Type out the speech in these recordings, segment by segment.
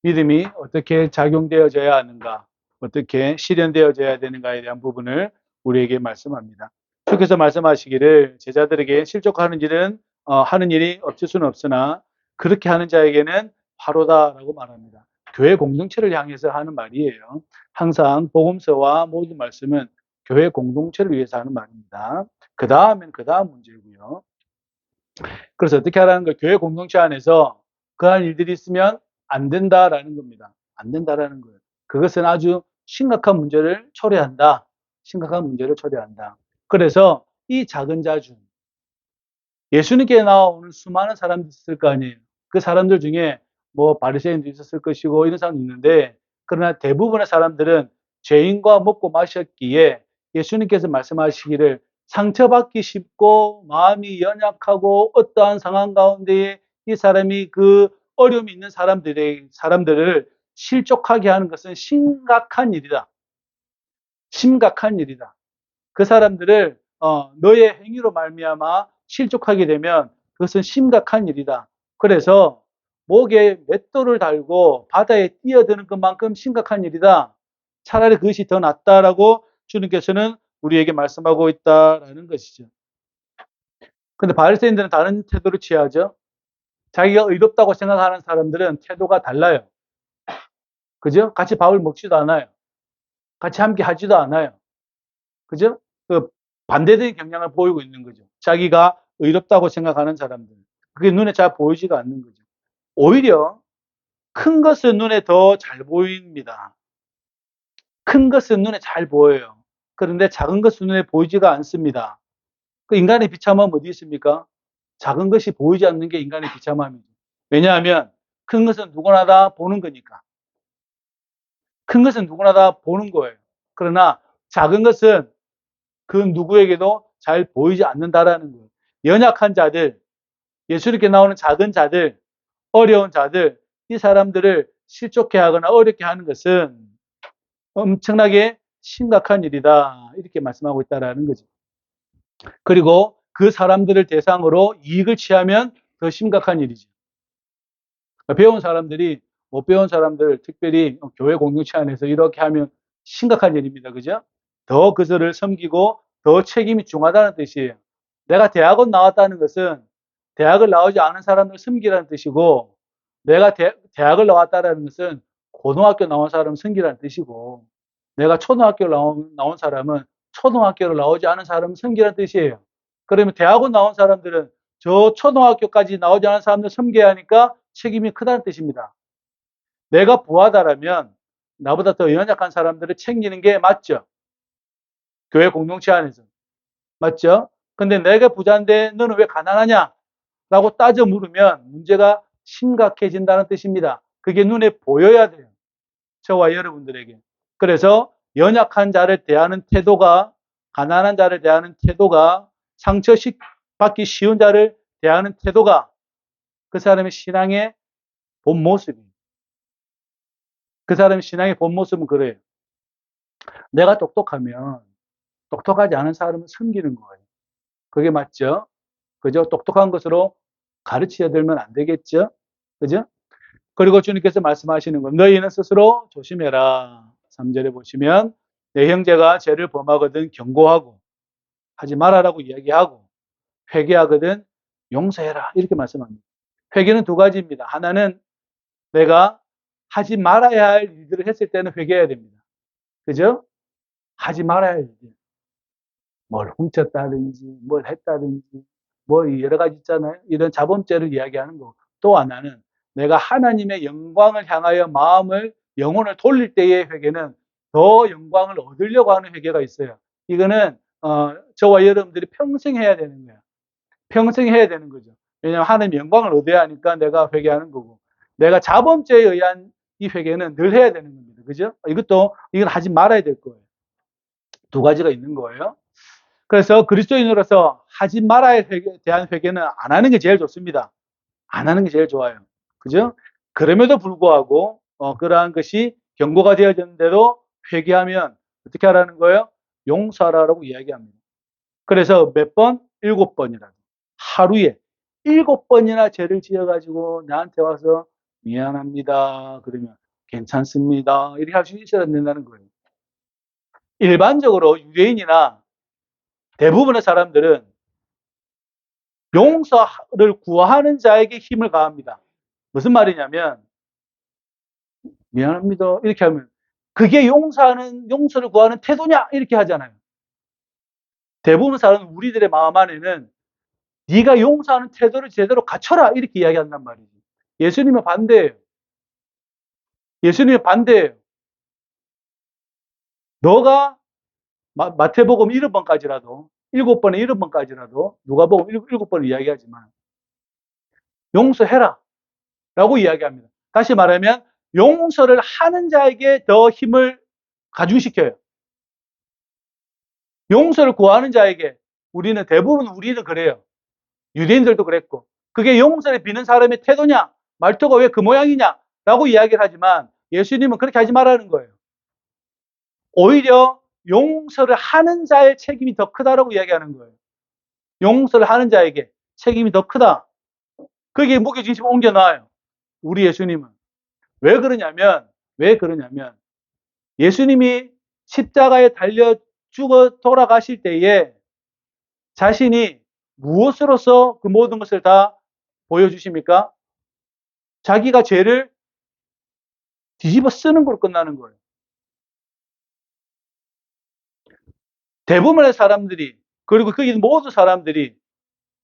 믿음이 어떻게 작용되어져야 하는가, 어떻게 실현되어져야 되는가에 대한 부분을 우리에게 말씀합니다. 주께서 말씀하시기를 제자들에게 실족하는 일은 하는 일이 없을 수는 없으나 그렇게 하는 자에게는 화로다라고 말합니다. 교회 공동체를 향해서 하는 말이에요. 항상 복음서와 모든 말씀은 교회 공동체를 위해서 하는 말입니다. 그 다음 문제고요. 그래서 어떻게 하라는 거예요? 교회 공동체 안에서 그러한 일들이 있으면 안 된다라는 겁니다. 안 된다라는 거예요. 그것은 아주 심각한 문제를 초래한다. 심각한 문제를 초래한다. 그래서 이 작은 자주, 예수님께 나오는 수많은 사람들이 있을 거 아니에요. 그 사람들 중에 뭐 바리새인도 있었을 것이고 이런 사람도 있는데, 그러나 대부분의 사람들은 죄인과 먹고 마셨기에 예수님께서 말씀하시기를 상처받기 쉽고 마음이 연약하고 어떠한 상황 가운데에 이 사람이 그 어려움이 있는 사람들을 실족하게 하는 것은 심각한 일이다. 심각한 일이다. 그 사람들을 너의 행위로 말미암아 실족하게 되면 그것은 심각한 일이다. 그래서 목에 맷돌을 달고 바다에 뛰어드는 것만큼 심각한 일이다. 차라리 그것이 더 낫다라고 주님께서는 우리에게 말씀하고 있다라는 것이죠. 근데 바리새인들은 다른 태도를 취하죠. 자기가 의롭다고 생각하는 사람들은 태도가 달라요. 그죠? 같이 밥을 먹지도 않아요. 같이 함께 하지도 않아요. 그죠? 그 반대되는 경향을 보이고 있는 거죠. 자기가 의롭다고 생각하는 사람들. 그게 눈에 잘 보이지가 않는 거죠. 오히려 큰 것은 눈에 더 잘 보입니다. 큰 것은 눈에 잘 보여요. 그런데 작은 것은 눈에 보이지가 않습니다. 그 인간의 비참함은 어디 있습니까? 작은 것이 보이지 않는 게 인간의 비참함이죠. 왜냐하면 큰 것은 누구나 다 보는 거니까. 큰 것은 누구나 다 보는 거예요. 그러나 작은 것은 그 누구에게도 잘 보이지 않는다라는 거예요. 연약한 자들, 예수님께 나오는 작은 자들, 어려운 자들, 이 사람들을 실족해 하거나 어렵게 하는 것은 엄청나게 심각한 일이다. 이렇게 말씀하고 있다라는 거죠. 그리고 그 사람들을 대상으로 이익을 취하면 더 심각한 일이죠. 배운 사람들이 못 배운 사람들, 특별히 교회 공동체 안에서 이렇게 하면 심각한 일입니다. 그죠? 더 그들을 섬기고 더 책임이 중하다는 뜻이에요. 내가 대학원 나왔다는 것은 대학을 나오지 않은 사람을 섬기라는 뜻이고, 내가 대학을 나왔다는 것은 고등학교 나온 사람을 섬기라는 뜻이고, 내가 초등학교 나온 사람은 초등학교를 나오지 않은 사람을 섬기라는 뜻이에요. 그러면 대학원 나온 사람들은 저 초등학교까지 나오지 않은 사람들 섬겨야 하니까 책임이 크다는 뜻입니다. 내가 부하다라면 나보다 더 연약한 사람들을 챙기는 게 맞죠. 교회 공동체 안에서. 맞죠? 근데 내가 부자인데 너는 왜 가난하냐? 라고 따져 물으면 문제가 심각해진다는 뜻입니다. 그게 눈에 보여야 돼요. 저와 여러분들에게. 그래서 연약한 자를 대하는 태도가, 가난한 자를 대하는 태도가, 상처받기 쉬운 자를 대하는 태도가 그 사람의 신앙의 본 모습이에요. 그 사람의 신앙의 본 모습은 그래요. 내가 똑똑하면 똑똑하지 않은 사람을 섬기는 거예요. 그게 맞죠? 그죠? 똑똑한 것으로 가르치려 들면 안 되겠죠? 그죠? 그리고 주님께서 말씀하시는 건 너희는 스스로 조심해라. 3절에 보시면 내 형제가 죄를 범하거든 경고하고 하지 말아라고 이야기하고 회개하거든 용서해라. 이렇게 말씀합니다. 회개는 두 가지입니다. 하나는 내가 하지 말아야 할 일들을 했을 때는 회개해야 됩니다. 그죠? 하지 말아야 할 일들. 뭘 훔쳤다든지 뭘 했다든지 뭐 여러 가지 있잖아요. 이런 자범죄를 이야기하는 거. 또 하나는 내가 하나님의 영광을 향하여 마음을 영혼을 돌릴 때의 회개는 더 영광을 얻으려고 하는 회개가 있어요. 이거는 저와 여러분들이 평생 해야 되는 거야. 평생 해야 되는 거죠. 왜냐하면 하나님의 영광을 얻어야 하니까 내가 회개하는 거고, 내가 자범죄에 의한 이 회개는 늘 해야 되는 겁니다. 그죠? 이건 하지 말아야 될 거예요. 두 가지가 있는 거예요. 그래서 그리스도인으로서 하지 말아야 대한 회개는 안 하는 게 제일 좋습니다. 안 하는 게 제일 좋아요. 그죠? 그럼에도 불구하고 그러한 것이 경고가 되어졌는데도 회개하면 어떻게 하라는 거예요? 용서하라고 이야기합니다. 그래서 몇 번? 7번이라도. 하루에 7번이나 죄를 지어가지고 나한테 와서 미안합니다. 그러면 괜찮습니다. 이렇게 할 수 있어야 된다는 거예요. 일반적으로 유대인이나 대부분의 사람들은 용서를 구하는 자에게 힘을 가합니다. 무슨 말이냐면 미안합니다. 이렇게 하면 그게 용서를 구하는 태도냐? 이렇게 하잖아요. 대부분 사람은 우리들의 마음 안에는 네가 용서하는 태도를 제대로 갖춰라 이렇게 이야기한단 말이지. 예수님은 반대예요. 예수님은 반대예요. 너가 마태복음 7번까지라도 7번에 7번까지라도 누가복음 7번을 이야기하지만 용서해라 라고 이야기합니다. 다시 말하면 용서를 하는 자에게 더 힘을 가중시켜요. 용서를 구하는 자에게 우리는 그래요. 유대인들도 그랬고 그게 용서를 비는 사람의 태도냐 말투가 왜 그 모양이냐 라고 이야기를 하지만 예수님은 그렇게 하지 말라는 거예요. 오히려 용서를 하는 자의 책임이 더 크다라고 이야기하는 거예요. 용서를 하는 자에게 책임이 더 크다. 거기에 무게중심을 옮겨놔요. 우리 예수님은. 왜 그러냐면 예수님이 십자가에 달려 죽어 돌아가실 때에 자신이 무엇으로서 그 모든 것을 다 보여주십니까? 자기가 죄를 뒤집어 쓰는 걸로 끝나는 거예요. 대부분의 사람들이 그리고 거기 모든 사람들이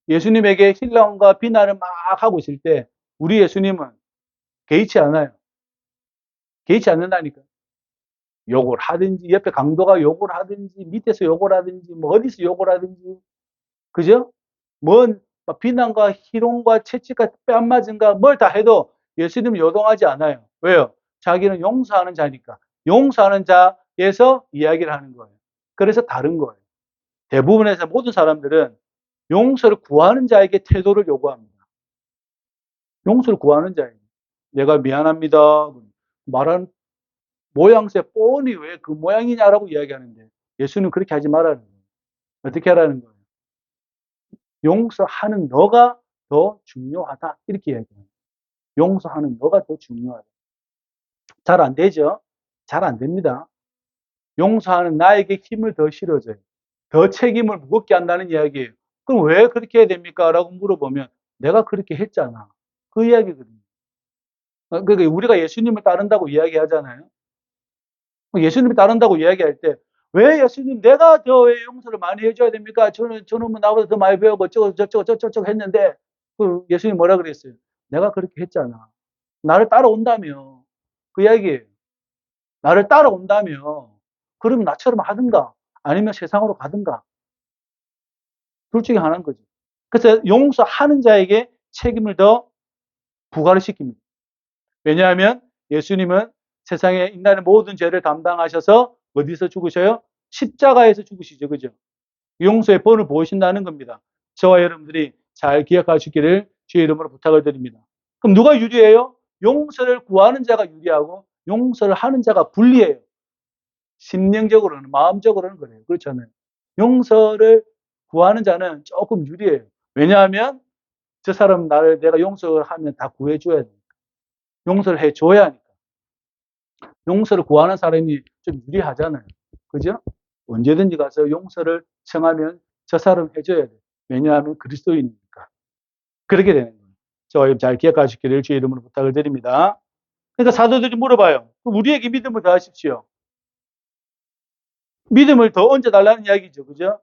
예수님에게 신랑과 비난을 막 하고 있을 때 우리 예수님은 개의치 않아요. 개의치 않는다니까. 욕을 하든지 옆에 강도가 욕을 하든지 밑에서 욕을 하든지 뭐 어디서 욕을 하든지 그죠? 뭔 비난과 희롱과 채찍과 뺨 맞은가 뭘 다 해도 예수님은 요동하지 않아요. 왜요? 자기는 용서하는 자니까. 용서하는 자에서 이야기를 하는 거예요. 그래서 다른 거예요. 대부분에서 모든 사람들은 용서를 구하는 자에게 태도를 요구합니다. 용서를 구하는 자에게. 내가 미안합니다. 말하는 모양새 뻔히 왜 그 모양이냐라고 이야기하는데 예수는 그렇게 하지 말라는 거예요. 어떻게 하라는 거예요? 용서하는 너가 더 중요하다. 이렇게 이야기해요. 용서하는 너가 더 중요하다. 잘 안 되죠? 잘 안 됩니다. 용서하는 나에게 힘을 더 실어줘요. 더 책임을 무겁게 한다는 이야기예요. 그럼 왜 그렇게 해야 됩니까? 라고 물어보면 내가 그렇게 했잖아. 그 이야기거든요. 그러니까 우리가 예수님을 따른다고 이야기하잖아요. 예수님을 따른다고 이야기할 때 왜 예수님 내가 더 왜 용서를 많이 해줘야 됩니까? 저놈은 나보다 더 많이 배우고 저쩌고 했는데 그 예수님 뭐라 그랬어요? 내가 그렇게 했잖아. 나를 따라온다며 그 이야기예요. 나를 따라온다며 그러면 나처럼 하든가 아니면 세상으로 가든가 둘 중에 하나인 거죠. 그래서 용서하는 자에게 책임을 더 부과를 시킵니다. 왜냐하면 예수님은 세상에 인간의 모든 죄를 담당하셔서 어디서 죽으셔요? 십자가에서 죽으시죠. 그죠? 용서의 본을 보이신다는 겁니다. 저와 여러분들이 잘 기억하시기를 주의 이름으로 부탁을 드립니다. 그럼 누가 유리해요? 용서를 구하는 자가 유리하고 용서를 하는 자가 불리해요. 심령적으로는, 마음적으로는 그래요. 그렇잖아요. 용서를 구하는 자는 조금 유리해요. 왜냐하면 저 사람 내가 용서를 하면 다 구해줘야 되니까. 용서를 해줘야 하니까. 용서를 구하는 사람이 좀 유리하잖아요. 그죠? 언제든지 가서 용서를 청하면 저 사람 해줘야 돼요. 왜냐하면 그리스도인이니까. 그렇게 되는 거예요. 저와 잘 기억하시기를 주의 이름으로 부탁을 드립니다. 그러니까 사도들이 물어봐요. 우리에게 믿음을 더하십시오. 믿음을 더 얹어달라는 이야기죠. 그죠?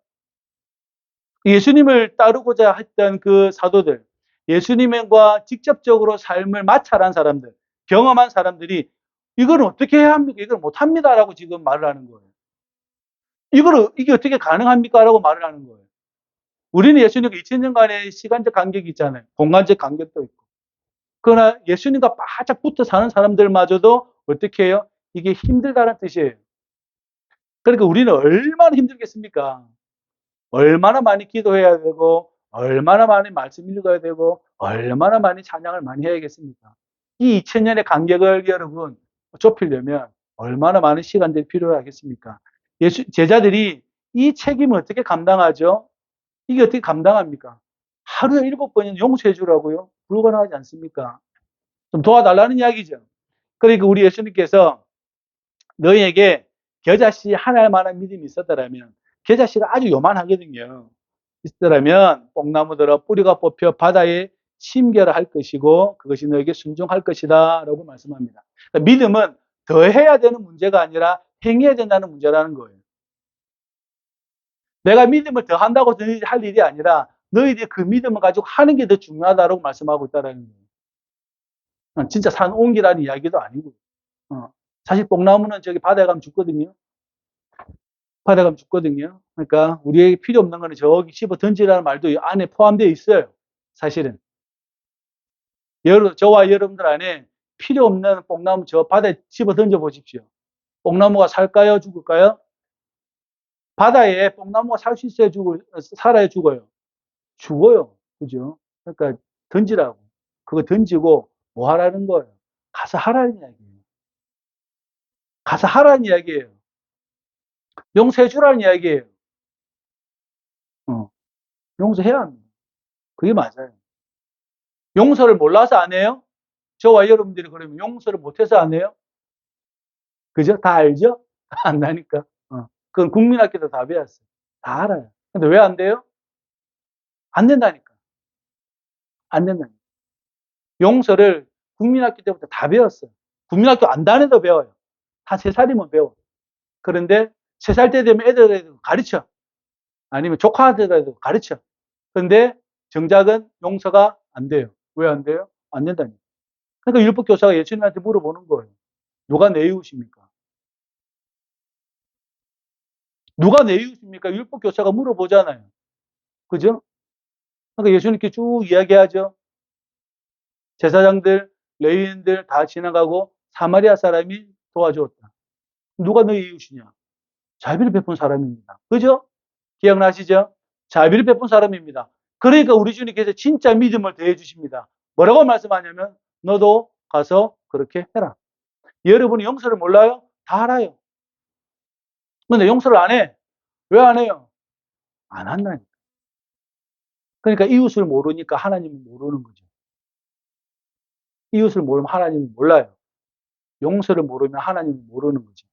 예수님을 따르고자 했던 그 사도들, 예수님과 직접적으로 삶을 마찰한 사람들, 경험한 사람들이 이걸 어떻게 해야 합니까? 이걸 못합니다라고 지금 말을 하는 거예요. 이게 어떻게 가능합니까? 라고 말을 하는 거예요. 우리는 예수님과 2000년간의 시간적 간격이 있잖아요. 공간적 간격도 있고. 그러나 예수님과 바짝 붙어 사는 사람들마저도 어떻게 해요? 이게 힘들다는 뜻이에요. 그러니까 우리는 얼마나 힘들겠습니까? 얼마나 많이 기도해야 되고 얼마나 많이 말씀 읽어야 되고 얼마나 많이 찬양을 많이 해야겠습니까? 이 2000년의 간격을 여러분 좁히려면 얼마나 많은 시간들이 필요하겠습니까? 제자들이 이 책임을 어떻게 감당하죠? 이게 어떻게 감당합니까? 하루에 7번이나 용서해 주라고요? 불가능하지 않습니까? 좀 도와달라는 이야기죠. 그러니까 우리 예수님께서 너희에게 겨자씨 하나만한 믿음이 있었더라면, 겨자씨가 아주 요만하거든요. 있더라면 뽕나무들어 뿌리가 뽑혀 바다에 심겨라 할 것이고 그것이 너에게 순종할 것이다 라고 말씀합니다. 그러니까 믿음은 더 해야 되는 문제가 아니라 행해야 된다는 문제라는 거예요. 내가 믿음을 더 한다고 너희들이 할 일이 아니라 너희들이 그 믿음을 가지고 하는 게 더 중요하다고 말씀하고 있다는 거예요. 진짜 산 옮기라는 이야기도 아니고. 사실 뽕나무는 저기 바다에 가면 죽거든요. 바다에 가면 죽거든요. 그러니까 우리에게 필요 없는 거는 저기 집어 던지라는 말도 이 안에 포함되어 있어요. 사실은. 저와 여러분들 안에 필요 없는 뽕나무 저 바다에 집어 던져 보십시오. 뽕나무가 살까요? 죽을까요? 바다에 뽕나무가 살 수 있어야 살아야 죽어요. 죽어요. 그죠? 그러니까 던지라고. 그거 던지고 뭐 하라는 거예요? 가서 하라는 이야기예요. 가서 하라는 이야기예요. 용서해 주라는 이야기예요. 용서해야 합니다. 그게 맞아요. 용서를 몰라서 안 해요? 저와 여러분들이 그러면 용서를 못해서 안 해요? 그죠? 다 알죠? 안 나니까. 그건 국민학교도 다 배웠어요. 다 알아요. 근데 왜 안 돼요? 안 된다니까. 안 된다니까. 용서를 국민학교 때부터 다 배웠어요. 국민학교 안 다녀도 배워요. 한 3살이면 배워. 그런데 3살 때 되면 애들에도 가르쳐. 아니면 조카들에도 가르쳐. 그런데 정작은 용서가 안 돼요. 왜 안 돼요? 안 된다니까. 그러니까 율법교사가 예수님한테 물어보는 거예요. 누가 내 이웃입니까? 누가 내 이웃입니까? 율법교사가 물어보잖아요. 그죠? 그러니까 예수님께 쭉 이야기하죠. 제사장들, 레위인들 다 지나가고 사마리아 사람이 도와주었다. 누가 너희 이웃이냐? 자비를 베푼 사람입니다. 그죠? 기억나시죠? 자비를 베푼 사람입니다. 그러니까 우리 주님께서 진짜 믿음을 더해 주십니다. 뭐라고 말씀하냐면 너도 가서 그렇게 해라. 여러분이 용서를 몰라요? 다 알아요. 근데 용서를 안 해. 왜 안 해요? 안 한다니까. 그러니까 이웃을 모르니까 하나님을 모르는 거죠. 이웃을 모르면 하나님을 몰라요. 용서를 모르면 하나님을 모르는 거죠.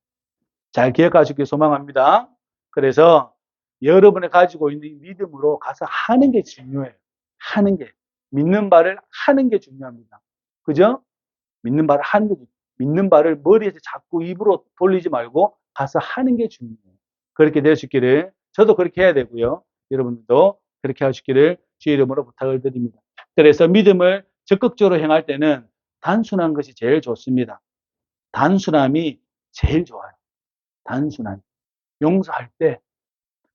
잘 기억하시길 소망합니다. 그래서 여러분이 가지고 있는 믿음으로 가서 하는 게 중요해요. 하는 게. 믿는 바를 하는 게 중요합니다. 그죠? 믿는 바를 하는 게, 믿는 바를 머리에서 자꾸 입으로 돌리지 말고 가서 하는 게 중요해요. 그렇게 될 수 있기를, 저도 그렇게 해야 되고요. 여러분들도 그렇게 하시기를 주의 이름으로 부탁을 드립니다. 그래서 믿음을 적극적으로 행할 때는 단순한 것이 제일 좋습니다. 단순함이 제일 좋아요. 단순함. 용서할 때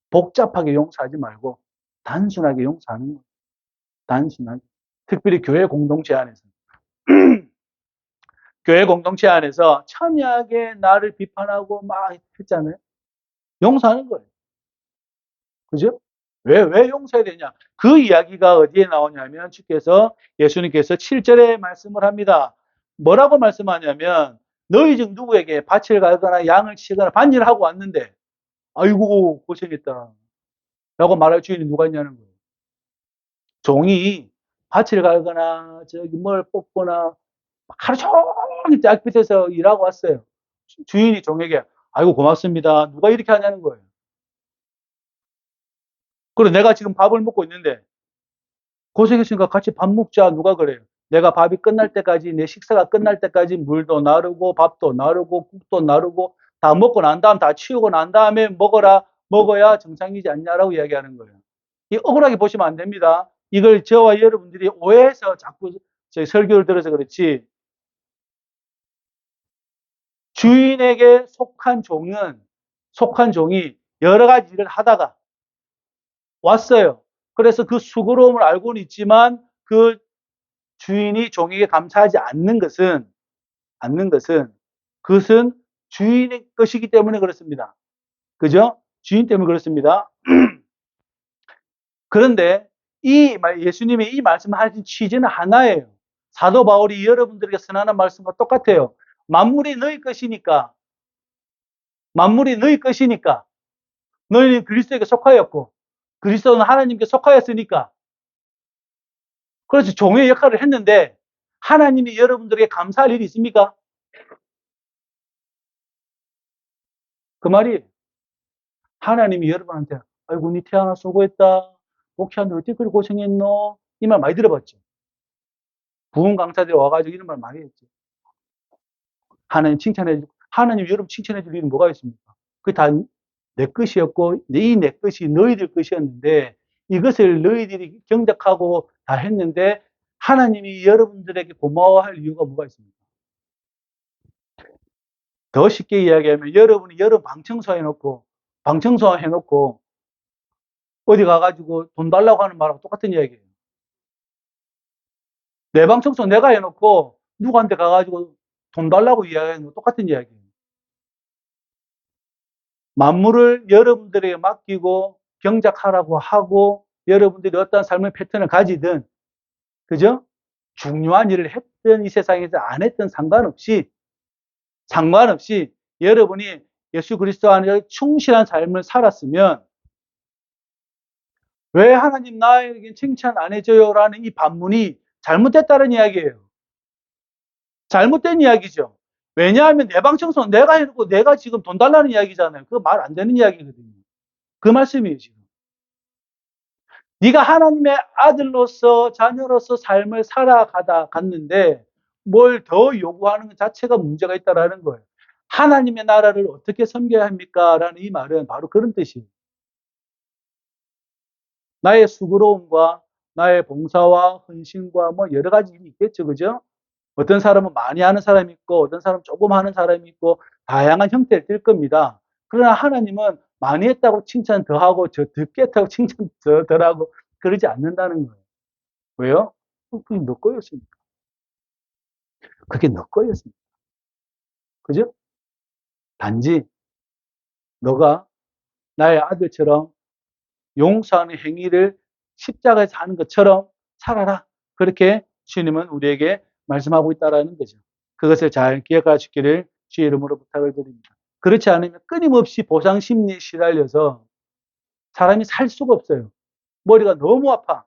복잡하게 용서하지 말고 단순하게 용서하는 거예요. 단순하게. 특별히 교회 공동체 안에서. 교회 공동체 안에서 첨예하게 나를 비판하고 막 했잖아요. 용서하는 거예요. 그죠? 왜 용서해야 되냐? 그 이야기가 어디에 나오냐면 예수님께서 7절에 말씀을 합니다. 뭐라고 말씀하냐면 너희 중 누구에게 밭을 갈거나 양을 치거나 반일을 하고 왔는데 아이고 고생했다 라고 말할 주인이 누가 있냐는 거예요. 종이 밭을 갈거나 저기 뭘 뽑거나 하루 종일 딱 밑에서 일하고 왔어요. 주인이 종에게 아이고 고맙습니다. 누가 이렇게 하냐는 거예요. 그래 내가 지금 밥을 먹고 있는데 고생했으니까 같이 밥 먹자. 누가 그래요? 내가 밥이 끝날 때까지 내 식사가 끝날 때까지 물도 나르고 밥도 나르고 국도 나르고 다 먹고 난 다음 다 치우고 난 다음에 먹어야 정상이지 않냐라고 이야기하는 거예요. 이 억울하게 보시면 안 됩니다. 이걸 저와 여러분들이 오해해서 자꾸 저희 설교를 들어서 그렇지 주인에게 속한 종이 여러 가지 일을 하다가 왔어요. 그래서 그 수고로움을 알고는 있지만 그 주인이 종에게 감사하지 그것은 주인의 것이기 때문에 그렇습니다. 그죠? 주인 때문에 그렇습니다. 그런데 예수님의 이 말씀을 하신 취지는 하나예요. 사도 바울이 여러분들에게 선하는 말씀과 똑같아요. 만물이 너희 것이니까 너희는 그리스도에게 속하였고 그리스도는 하나님께 속하였으니까 그래서 종의 역할을 했는데 하나님이 여러분들에게 감사할 일이 있습니까? 그 말이 하나님이 여러분한테 아이고 니 태어나 수고했다. 목회하는데 어떻게 그렇게 고생했노? 이 말 많이 들어봤죠. 부흥 강사들이 와가지고 이런 말 많이 했죠. 하나님 칭찬해주고 하나님 여러분 칭찬해줄 일은 뭐가 있습니까? 그게 다 내 것이었고 내 것이 너희들 것이었는데 이것을 너희들이 경작하고 다 했는데 하나님이 여러분들에게 고마워할 이유가 뭐가 있습니까? 더 쉽게 이야기하면 여러분이 여름 방 청소해놓고 어디 가가지고 돈 달라고 하는 말하고 똑같은 이야기예요. 내 방 청소 내가 해놓고 누구한테 가가지고 돈 달라고 이야기하는 거 똑같은 이야기예요. 만물을 여러분들에게 맡기고 경작하라고 하고 여러분들이 어떤 삶의 패턴을 가지든 그죠? 중요한 일을 했든 이 세상에서 안 했든 상관없이 여러분이 예수 그리스도 안에 충실한 삶을 살았으면 왜 하나님 나에게 칭찬 안 해줘요? 라는 이 반문이 잘못됐다는 이야기예요. 잘못된 이야기죠. 왜냐하면 내 방 청소는 내가 해놓고 내가 지금 돈 달라는 이야기잖아요. 그거 말 안 되는 이야기거든요. 그 말씀이에요, 지금. 네가 하나님의 아들로서 자녀로서 삶을 갔는데 뭘 더 요구하는 것 자체가 문제가 있다라는 거예요. 하나님의 나라를 어떻게 섬겨야 합니까? 라는 이 말은 바로 그런 뜻이에요. 나의 수고로움과 나의 봉사와 헌신과 뭐 여러 가지 일이 있겠죠. 그죠? 어떤 사람은 많이 하는 사람이 있고 어떤 사람은 조금 하는 사람이 있고 다양한 형태를 띌 겁니다. 그러나 하나님은 많이 했다고 칭찬 더 하고 저 적게 했다고 칭찬 덜 하고 그러지 않는다는 거예요. 왜요? 그게 너 거였으니까. 그게 너 거였으니까. 그죠? 단지 너가 나의 아들처럼 용서하는 행위를 십자가에서 하는 것처럼 살아라. 그렇게 주님은 우리에게 말씀하고 있다는 거죠. 그것을 잘 기억하시기를 주의 이름으로 부탁을 드립니다. 그렇지 않으면 끊임없이 보상 심리에 시달려서 사람이 살 수가 없어요. 머리가 너무 아파.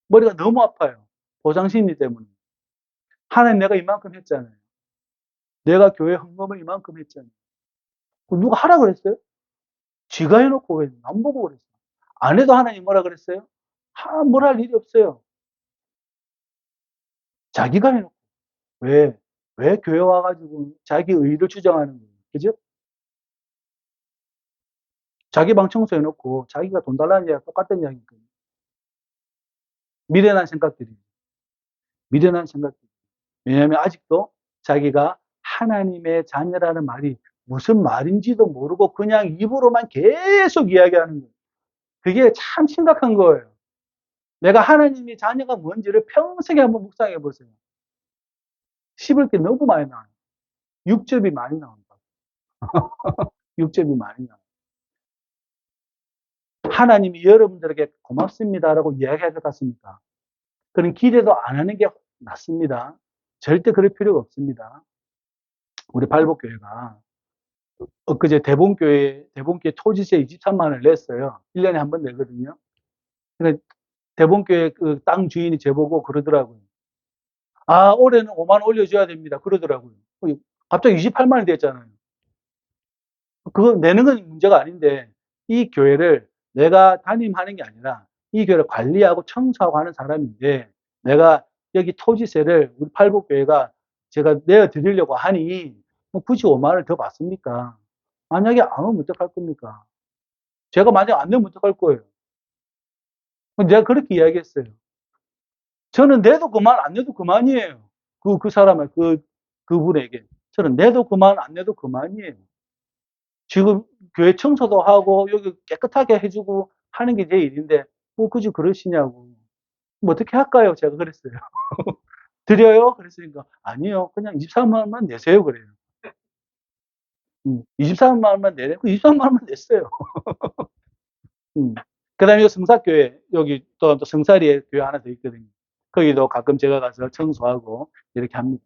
머리가 너무 아파요. 보상 심리 때문에. 하나님 내가 이만큼 했잖아요. 내가 교회 헌금을 이만큼 했잖아요. 누가 하라 그랬어요? 지가 해놓고 왜 남 보고 그랬어요? 안 해도 하나님 뭐라 그랬어요? 뭘 할 일이 없어요. 자기가 해놓고. 왜? 왜 교회 와가지고 자기 의의를 주장하는 거예요? 그죠? 자기 방 청소해놓고 자기가 돈 달라는 이야기가 똑같은 이야기거든요. 미련한 생각들이. 미련한 생각들이. 왜냐하면 아직도 자기가 하나님의 자녀라는 말이 무슨 말인지도 모르고 그냥 입으로만 계속 이야기하는 거예요. 그게 참 심각한 거예요. 내가 하나님의 자녀가 뭔지를 평생에 한번 묵상해 보세요. 씹을 게 너무 많이 나와요. 육즙이 많이 나온다. 육즙이 많이 나와요. 하나님이 여러분들에게 고맙습니다라고 이야기할 것 같습니까? 그런 기대도 안 하는 게 낫습니다. 절대 그럴 필요가 없습니다. 우리 발복교회가 엊그제 대본교회 토지세 23만 원을 냈어요. 1년에 한 번 내거든요. 그러니까 대본교회 그 땅 주인이 제보고 그러더라고요. 아, 올해는 5만 원 올려줘야 됩니다. 그러더라고요. 갑자기 28만 원이 됐잖아요. 그거 내는 건 문제가 아닌데 이 교회를 내가 담임하는 게 아니라 이 교회를 관리하고 청소하고 하는 사람인데 내가 여기 토지세를 우리 팔복교회가 제가 내어드리려고 하니 뭐 굳이 5만 원을 더 받습니까? 만약에 안 오면 어떡할 겁니까? 제가 만약 안 내면 어떡할 거예요? 내가 그렇게 이야기했어요. 저는 내도 그만 안 내도 그만이에요. 그 사람을 그분에게 저는 내도 그만 안 내도 그만이에요. 지금 교회 청소도 하고 여기 깨끗하게 해주고 하는 게 제 일인데 뭐 굳이 그러시냐고. 뭐 어떻게 할까요? 제가 그랬어요. 드려요? 그랬으니까 아니요. 그냥 23만 원만 내세요. 그래요. 23만 원만 내래. 23만 원만 냈어요. 그다음에 성사교회 여기 또 성사리에 교회 하나 더 있거든요. 거기도 가끔 제가 가서 청소하고 이렇게 합니다.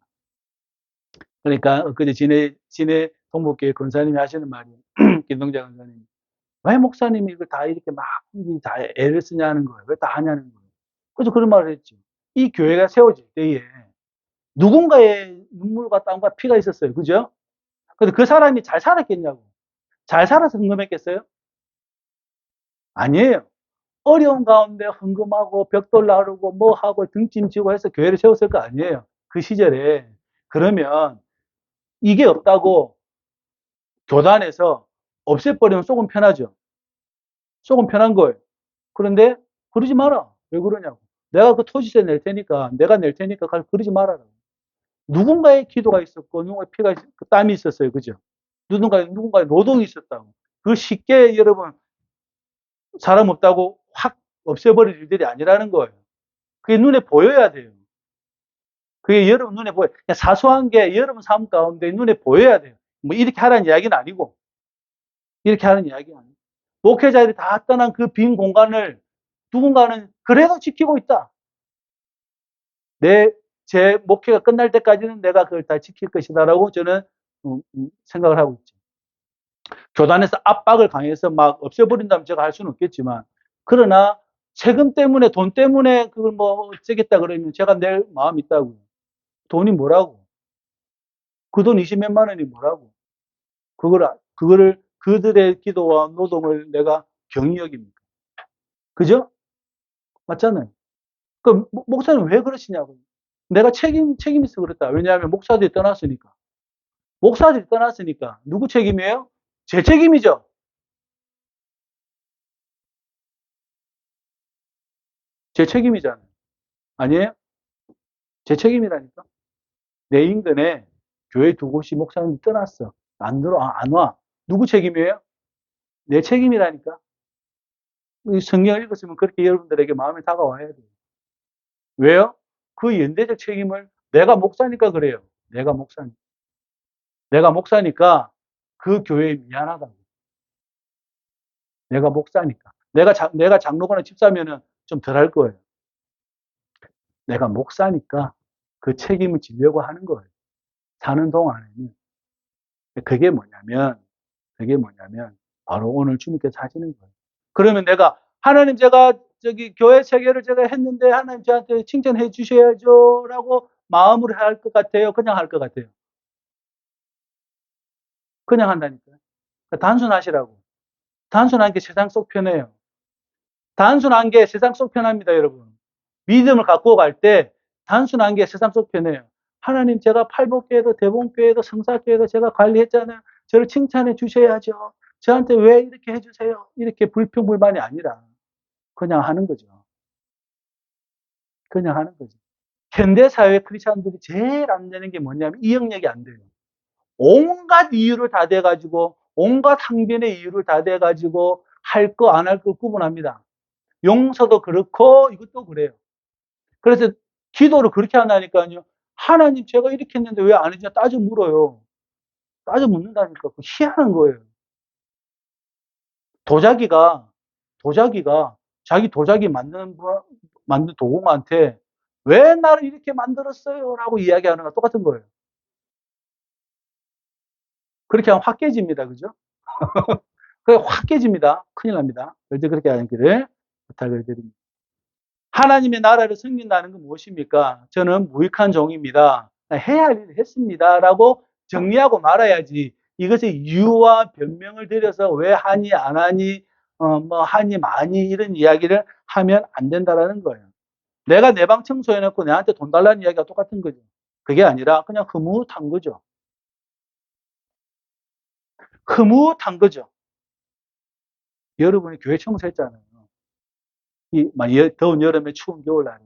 그러니까 엊그제 진해 동북교회 권사님이 하시는 말이 김동자 권사님 왜 목사님이 이걸 다 이렇게 막 다 애를 쓰냐는 거예요. 왜 다 하냐는 거예요. 그래서 그런 말을 했죠. 이 교회가 세워질 때에 누군가의 눈물과 땀과 피가 있었어요. 그죠? 근데 그 사람이 잘 살았겠냐고. 잘 살아서 헌금했겠어요? 아니에요. 어려운 가운데 헌금하고 벽돌 나르고 뭐 하고 등짐지고 해서 교회를 세웠을 거 아니에요. 그 시절에. 그러면 이게 없다고 교단에서 없애버리면 속은 편하죠. 속은 편한 거예요. 그런데 그러지 마라. 왜 그러냐고. 내가 그 토지세 낼 테니까, 내가 낼 테니까 그러지 말아라. 누군가의 기도가 있었고, 누군가의 피가, 땀이 있었어요. 그죠? 누군가의 노동이 있었다고. 그 쉽게 여러분, 사람 없다고 확 없애버릴 일들이 아니라는 거예요. 그게 눈에 보여야 돼요. 그게 여러분 눈에 보여. 그냥 사소한 게 여러분 삶 가운데 눈에 보여야 돼요. 뭐 이렇게 하라는 이야기는 아니고, 이렇게 하는 이야기는 아니고. 목회자들이 다 떠난 그 빈 공간을 누군가는 그래도 지키고 있다. 제 목회가 끝날 때까지는 내가 그걸 다 지킬 것이다라고 저는 생각을 하고 있죠. 교단에서 압박을 강해서 막 없애버린다면 제가 할 수는 없겠지만, 그러나 세금 때문에, 돈 때문에 그걸 뭐 어쩌겠다 그러면 제가 낼 마음이 있다고요. 돈이 뭐라고? 그 돈 20 몇만 원이 뭐라고? 그거를 그들의 기도와 노동을 내가 경히 여깁니까? 그죠? 맞잖아요. 그 목사님 왜 그러시냐고. 내가 책임 있어 그랬다. 왜냐하면 목사들이 떠났으니까. 목사들이 떠났으니까. 누구 책임이에요? 제 책임이죠. 제 책임이잖아요. 아니에요? 제 책임이라니까. 내 인근에 교회 두 곳이 목사님이 떠났어. 안 들어, 안 와. 누구 책임이에요? 내 책임이라니까. 이 성경을 읽었으면 그렇게 여러분들에게 마음에 다가와야 돼요. 왜요? 그 연대적 책임을 내가 목사니까 그래요. 내가 목사니까. 내가 목사니까 그 교회에 미안하다고. 내가 목사니까. 내가 장로거나 집사면은 좀 덜 할 거예요. 내가 목사니까 그 책임을 지려고 하는 거예요. 사는 동안에는. 그게 뭐냐면, 그게 뭐냐면, 바로 오늘 주님께서 하시는 거예요. 그러면 내가, 하나님 제가 저기 교회 체계를 제가 했는데 하나님 저한테 칭찬해 주셔야죠. 라고 마음으로 할 것 같아요. 그냥 할 것 같아요. 그냥 한다니까요. 단순하시라고. 단순한 게 세상 속 편해요. 단순한 게 세상 속 편합니다, 여러분. 믿음을 갖고 갈 때 단순한 게 세상 속 편해요. 하나님 제가 팔복교회도 대봉교회도 성사교회도 제가 관리했잖아요. 저를 칭찬해 주셔야죠. 저한테 왜 이렇게 해주세요. 이렇게 불평불만이 아니라 그냥 하는 거죠. 그냥 하는 거죠. 현대사회 크리스찬들이 제일 안 되는 게 뭐냐면 이영역이 안 돼요. 온갖 이유를 다 대가지고 온갖 항변의 이유를 다 대가지고 할 거 안 할 거 구분합니다. 용서도 그렇고 이것도 그래요. 그래서 기도를 그렇게 한다니까요. 하나님 제가 이렇게 했는데 왜 안 해주냐 따져 물어요. 따져 묻는다니까. 희한한 거예요. 도자기가 자기 도자기 만든 도공한테 왜 나를 이렇게 만들었어요? 라고 이야기하는 거랑 똑같은 거예요. 그렇게 하면 확 깨집니다. 그죠? 그게 확 깨집니다. 큰일 납니다. 절대 그렇게 하기를 부탁을 드립니다. 하나님의 나라를 섬긴다는 건 무엇입니까? 저는 무익한 종입니다. 해야 할 일을 했습니다. 라고 정리하고 말아야지. 이것의 이유와 변명을 들여서 왜 하니, 안 하니, 뭐 하니, 많이 이런 이야기를 하면 안 된다라는 거예요. 내가 내 방 청소해놓고 내한테 돈 달라는 이야기가 똑같은 거죠. 그게 아니라 그냥 흐뭇한 거죠. 흐뭇한 거죠. 여러분이 교회 청소했잖아요. 더운 여름에 추운 겨울날에.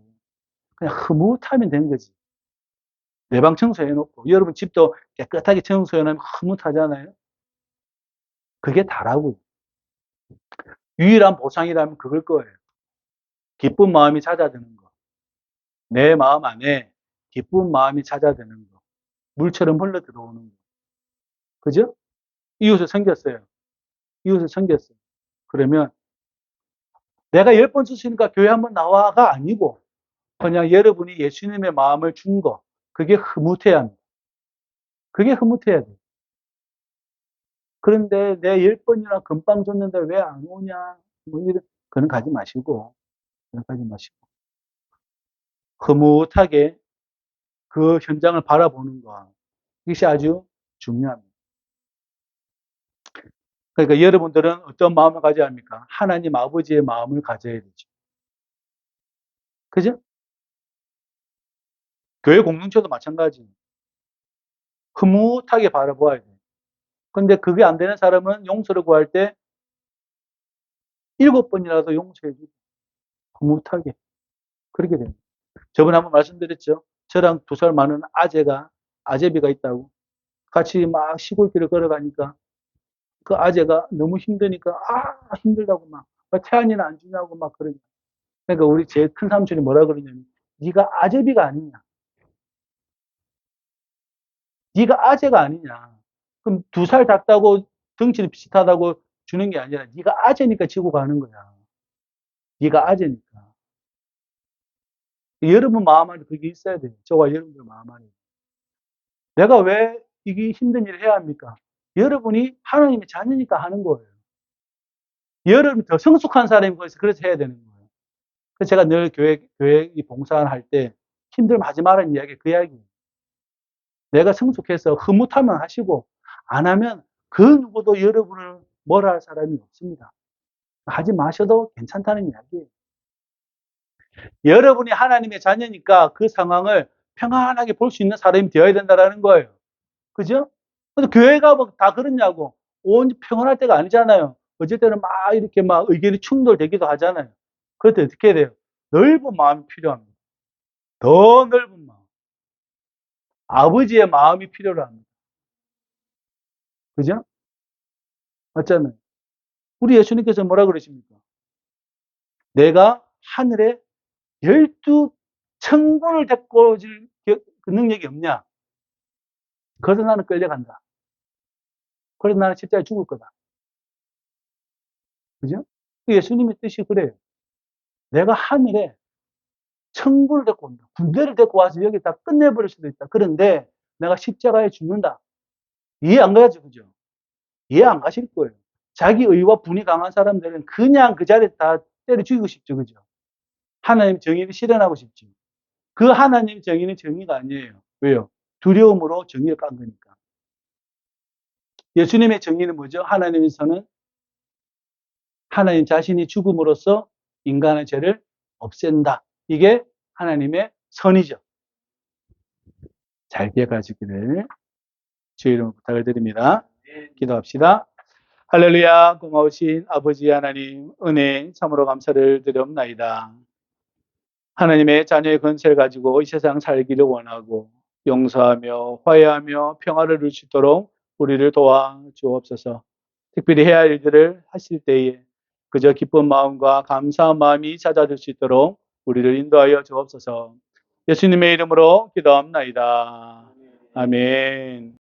그냥 흐뭇하면 된 거지. 내 방 청소해놓고 여러분 집도 깨끗하게 청소해놓으면 흐뭇하잖아요. 그게 다라고요. 유일한 보상이라면 그걸 거예요. 기쁜 마음이 찾아드는 거. 내 마음 안에 기쁜 마음이 찾아드는 거. 물처럼 흘러 들어오는 거. 그죠? 이웃을 섬겼어요. 이웃을 섬겼어요. 그러면 내가 10번 쓰시니까 교회 한번 나와가 아니고 그냥 여러분이 예수님의 마음을 준 거. 그게 흐뭇해야 합니다. 그게 흐뭇해야 돼요. 그런데 내 10번이나 금방 줬는데 왜 안 오냐? 뭐 이런, 그런 가지 마시고, 그런 가지 마시고. 흐뭇하게 그 현장을 바라보는 것. 이것이 아주 중요합니다. 그러니까 여러분들은 어떤 마음을 가져야 합니까? 하나님 아버지의 마음을 가져야 되죠. 그죠? 교회 공동체도 마찬가지. 흐뭇하게 바라보아야 돼요. 근데 그게 안 되는 사람은 용서를 구할 때 7번이라도 용서해주고 흐뭇하게 그렇게 됩니다. 저번에 한번 말씀드렸죠. 저랑 2살 많은 아재비가 있다고. 같이 막 시골길을 걸어가니까 그 아재가 너무 힘드니까 힘들다고 막 태안이는 안 주냐고 막 그러냐. 그러니까 우리 제일 큰 삼촌이 뭐라 그러냐면 네가 아재비가 아니냐. 네가 아재가 아니냐. 그럼 2살 작다고 덩치는 비슷하다고 주는 게 아니라 네가 아재니까 지고 가는 거야. 네가 아재니까. 여러분 마음 안에 그게 있어야 돼요. 저와 여러분들 마음 안에. 내가 왜 이게 힘든 일을 해야 합니까? 여러분이 하나님의 자녀니까 하는 거예요. 여러분이 더 성숙한 사람이 그래서 해야 되는 거예요. 그래서 제가 늘 교회 봉사할 때 힘들면 하지 말라는 이야기 그 이야기예요. 내가 성숙해서 흐뭇하면 하시고 안 하면 그 누구도 여러분을 뭐라 할 사람이 없습니다. 하지 마셔도 괜찮다는 이야기예요. 여러분이 하나님의 자녀니까 그 상황을 평안하게 볼 수 있는 사람이 되어야 된다는 거예요. 그죠? 근데 교회가 뭐 다 그렇냐고. 온 평안할 때가 아니잖아요. 어쩔 때는 막 이렇게 막 의견이 충돌되기도 하잖아요. 그럴 때 어떻게 해야 돼요? 넓은 마음이 필요합니다. 더 넓은 마음. 아버지의 마음이 필요합니다. 그죠? 맞잖아요. 우리 예수님께서 뭐라 그러십니까? 내가 하늘에 12천군을 데리고 올 그 능력이 없냐? 그래서 나는 끌려간다. 그래서 나는 십자가에 죽을 거다. 그죠? 예수님의 뜻이 그래요. 내가 하늘에 천군을 데리고 온다. 군대를 데리고 와서 여기 다 끝내버릴 수도 있다. 그런데 내가 십자가에 죽는다. 이해 안 가죠, 그죠? 이해 안 가실 거예요. 자기 의와 분이 강한 사람들은 그냥 그 자리에 다 때려 죽이고 싶죠, 그죠? 하나님 정의를 실현하고 싶죠. 그 하나님 정의는 정의가 아니에요. 왜요? 두려움으로 정의를 깐 거니까. 예수님의 정의는 뭐죠? 하나님에서는 하나님 자신이 죽음으로써 인간의 죄를 없앤다. 이게 하나님의 선이죠. 잘 기억하시기를 주의 이름으로 부탁을 드립니다. 기도합시다. 할렐루야. 고마우신 아버지 하나님 은혜 참으로 감사를 드리옵나이다. 하나님의 자녀의 건세를 가지고 이 세상 살기를 원하고 용서하며 화해하며 평화를 이룰 수 있도록 우리를 도와 주옵소서. 특별히 해야 할 일들을 하실 때에 그저 기쁜 마음과 감사한 마음이 찾아줄 수 있도록 우리를 인도하여 주옵소서. 예수님의 이름으로 기도합나이다. 아멘.